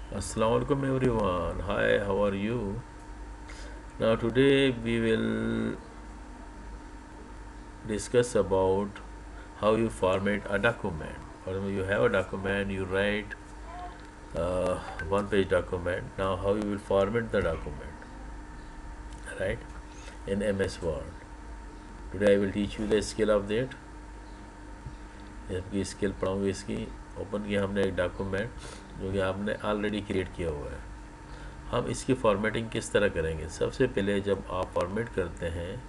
Assalamualaikum everyone. Hi, how are you? Now today we will discuss about how you format a document. For example, you have a document, you write one page document. Now how you will format the document, right? In MS Word. Today I will teach you the skill of that. इसकी skill पढ़ाऊंगी इसकी open किया हमने एक document जो कि आपने already create किया हुआ है। हम इसकी फॉर्मेटिंग किस तरह करेंगे? सबसे पहले जब आप फॉर्मेट करते हैं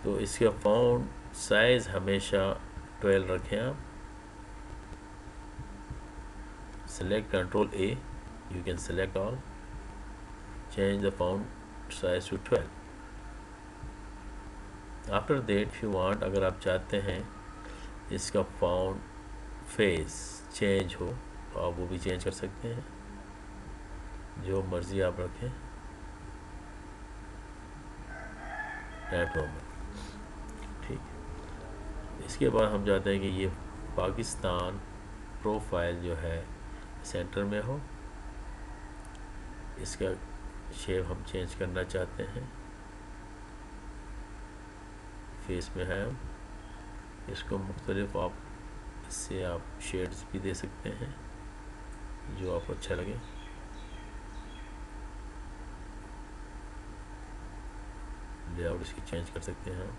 तो इसका फ़ॉन्ट साइज़ हमेशा 12 रखें आप। Select control A, you can select all, change the font size to 12। After that if you want, अगर आप चाहते हैं इसका फॉन्ट फेस चेंज हो तो आप वो भी चेंज कर सकते हैं, जो मर्ज़ी आप रखें। टाइप नॉर्मल, ठीक है। इसके बाद हम चाहते हैं कि ये पाकिस्तान प्रोफाइल जो है सेंटर में हो। इसका शेप हम चेंज करना चाहते हैं, फेस में है हम इसको मुख्तलिफ आप इससे आप शेड्स भी दे सकते हैं जो आपको अच्छा लगे। लेआउट इसकी चेंज कर सकते हैं हम,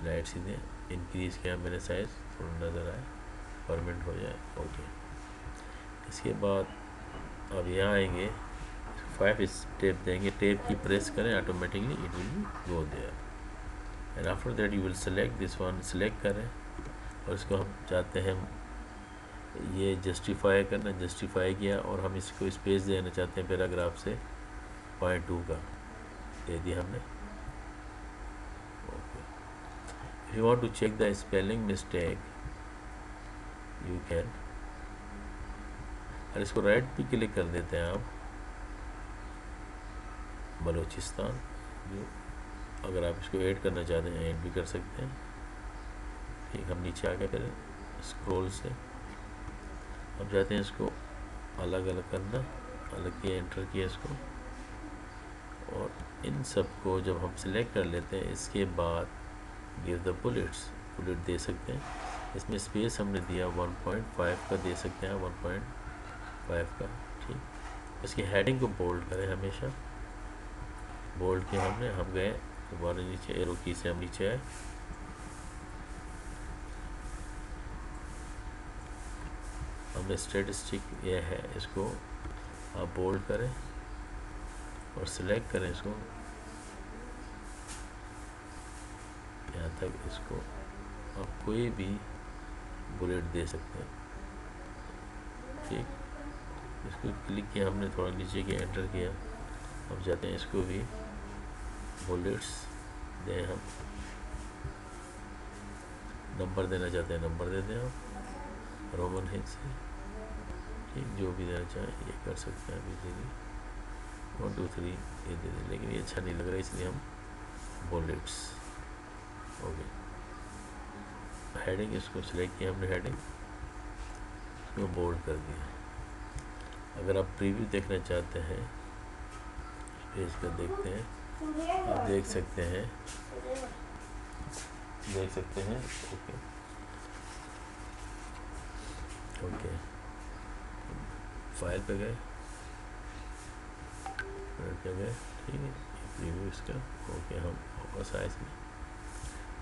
लाइट सीधे इंक्रीज़ किया मैंने, साइज़ थोड़ा नज़र आए, परमानेंट हो जाए, ओके। इसके बाद अब यहाँ आएंगे, 5 स्टेप देंगे, टेप की प्रेस करें, automatically it will go there. And after that you will select this one, select करें और इसको हम चाहते हैं ये जस्टिफाई करना, जस्टिफाई किया और हम इसको स्पेस देना चाहते हैं पैराग्राफ से 0.2 का दे दिया हमने, okay. If you want to check the spelling mistake you can, और इसको राइट पे क्लिक कर देते हैं आप, बलूचिस्तान, जो अगर आप इसको ऐड करना चाहते हैं ऐड भी कर सकते हैं, ठीक। हम नीचे आ गए, फिर स्क्रॉल से हम चाहते हैं इसको अलग अलग करना, अलग किया, एंटर किया इसको, और इन सब को जब हम सिलेक्ट कर लेते हैं इसके बाद गिव द बुलेट्स, बुलेट दे सकते हैं। इसमें स्पेस हमने दिया 1.5 का दे सकते हैं, 1.5 का, ठीक। इसकी हेडिंग को बोल्ड करें हमेशा, बोल्ड किया हमने, हम गए दोबारा नीचे, एरो की से हम नीचे आए, हमने स्टैटिस्टिक ये है, इसको आप बोल्ड करें और सिलेक्ट करें इसको यहाँ तक, इसको आप कोई भी बुलेट दे सकते हैं, ठीक। इसको क्लिक किया हमने, थोड़ा नीचे किया, एंटर किया, हम चाहते हैं इसको भी बुलेट्स दें, हम नंबर देना चाहते हैं, नंबर दे दें आप रोमन हिंट से, ठीक। जो भी देना चाहें ये कर सकते हैं, इजीली 1 2 3 ये दे दें, लेकिन ये अच्छा नहीं लग रहा है इसलिए हम बुलेट्स, ओके। हेडिंग इसको सिलेक्ट किया हमने, हेडिंग इसको बोल्ड कर दिया। अगर आप प्रीव्यू देखना चाहते हैं पेज का, देखते हैं, आप देख सकते हैं, देख सकते हैं, ओके ओके। फाइल पे गए, पे गए, ठीक है, प्रीव्यू इसका, ओके। हम होगा साइज में,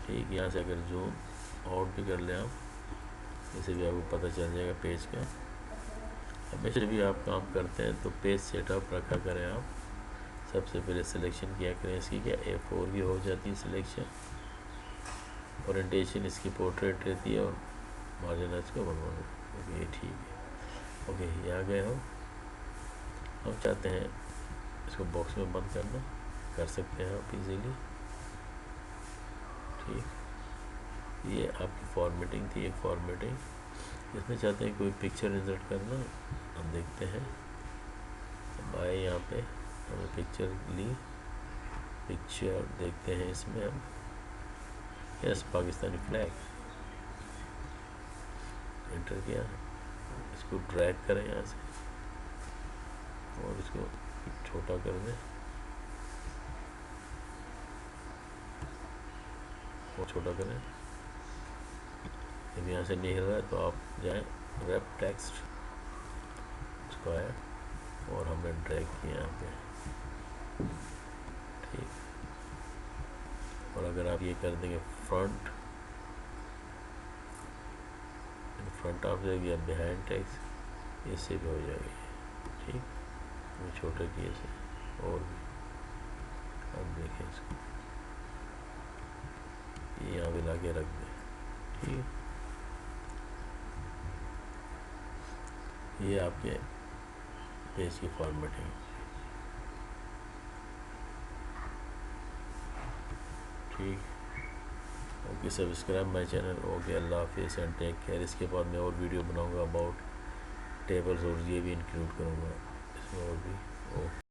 ठीक। यहाँ से अगर जूम आउट भी कर लें आप, इसे भी आपको पता चल जाएगा पेज का। हमेशा भी आप काम करते हैं तो पेज सेटअप रखा करें आप, सबसे पहले सिलेक्शन किया करें इसकी, क्या A4 की हो जाती है सिलेक्शन, ओरिएंटेशन इसकी पोर्ट्रेट रहती है और मार्जिन इसको बनवाना, ओके, ठीक है, ओके। यहाँ गए हम चाहते हैं इसको बॉक्स में बंद करना, कर सकते हैं आप इजीली, ठीक। ये आपकी फॉर्मेटिंग थी, एक फॉर्मेटिंग। इसमें चाहते हैं कोई पिक्चर इंसर्ट करना, हम देखते हैं, अब आए यहाँ पे, हमने पिक्चर ली, पिक्चर देखते हैं इसमें हम, यस पाकिस्तानी फ्लैग, एंटर किया, इसको ड्रैग करें यहाँ से, और इसको छोटा कर दें और छोटा करें। जब यहाँ से नहीं हिल रहा है तो आप जाएं रैप टेक्स्ट स्क्वायर और हमने ड्रैग किया यहाँ पे, ठीक। और अगर आप ये कर देंगे फ्रंट ऑफ जाएगी या बिहाइंड टेक्स्ट, इससे भी हो जाएगी, ठीक। मैं छोटा किए से और भी अब देखें इसको, ये यहाँ भी ला के रख दें, ठीक। ये आपके पेज की फॉर्मेटिंग, ठीक। Okay, subscribe my channel. Okay, अल्लाह हाफिज़ एंड टेक केयर। इसके बाद मैं और वीडियो बनाऊंगा अबाउट टेबल्स और ये भी इंक्लूड करूंगा इसमें और भी। ओके।